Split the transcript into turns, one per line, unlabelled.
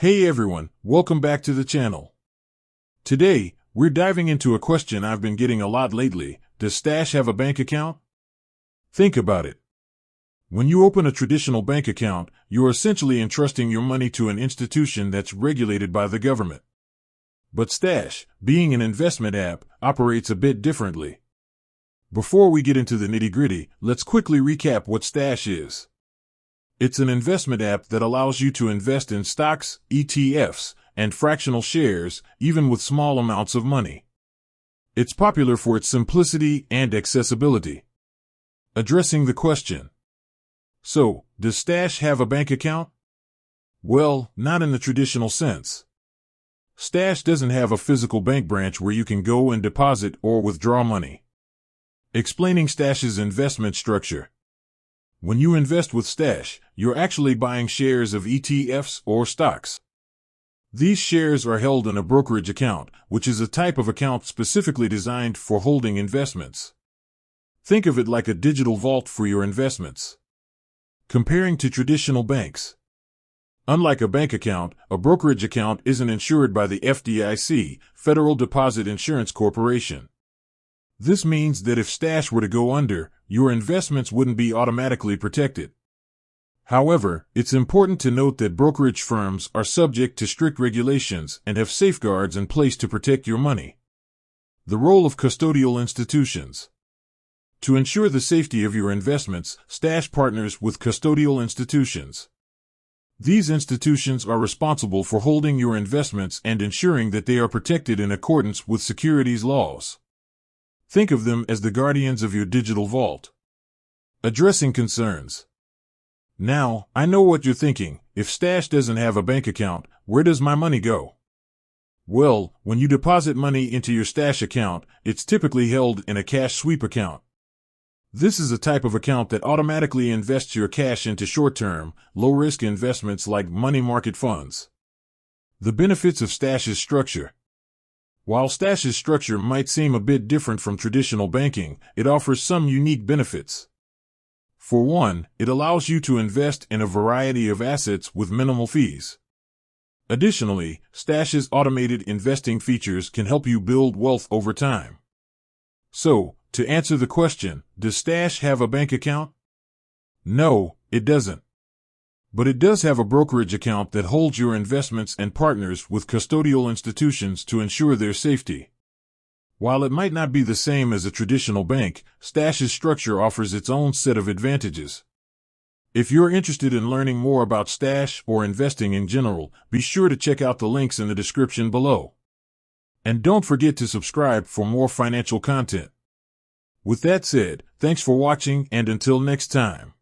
Hey everyone, welcome back to the channel. Today, we're diving into a question I've been getting a lot lately. Does Stash have a bank account? Think about it. When you open a traditional bank account, you're essentially entrusting your money to an institution that's regulated by the government. But Stash, being an investment app, operates a bit differently. Before we get into the nitty-gritty, let's quickly recap what Stash is. It's an investment app that allows you to invest in stocks, ETFs, and fractional shares, even with small amounts of money. It's popular for its simplicity and accessibility. Addressing the question. So, does Stash have a bank account? Well, not in the traditional sense. Stash doesn't have a physical bank branch where you can go and deposit or withdraw money. Explaining Stash's investment structure. When you invest with Stash, you're actually buying shares of ETFs or stocks. These shares are held in a brokerage account, which is a type of account specifically designed for holding investments. Think of it like a digital vault for your investments. Comparing to traditional banks. Unlike a bank account, a brokerage account isn't insured by the FDIC, Federal Deposit Insurance Corporation. This means that if Stash were to go under, your investments wouldn't be automatically protected. However, it's important to note that brokerage firms are subject to strict regulations and have safeguards in place to protect your money. The role of custodial institutions. To ensure the safety of your investments, Stash partners with custodial institutions. These institutions are responsible for holding your investments and ensuring that they are protected in accordance with securities laws. Think of them as the guardians of your digital vault. Addressing concerns. Now, I know what you're thinking. If Stash doesn't have a bank account, where does my money go? Well, when you deposit money into your Stash account, it's typically held in a cash sweep account. This is a type of account that automatically invests your cash into short-term, low-risk investments like money market funds. The benefits of Stash's structure. While Stash's structure might seem a bit different from traditional banking, it offers some unique benefits. For one, it allows you to invest in a variety of assets with minimal fees. Additionally, Stash's automated investing features can help you build wealth over time. So, to answer the question, does Stash have a bank account? No, it doesn't. But it does have a brokerage account that holds your investments and partners with custodial institutions to ensure their safety. While it might not be the same as a traditional bank, Stash's structure offers its own set of advantages. If you're interested in learning more about Stash or investing in general, be sure to check out the links in the description below. And don't forget to subscribe for more financial content. With that said, thanks for watching and until next time.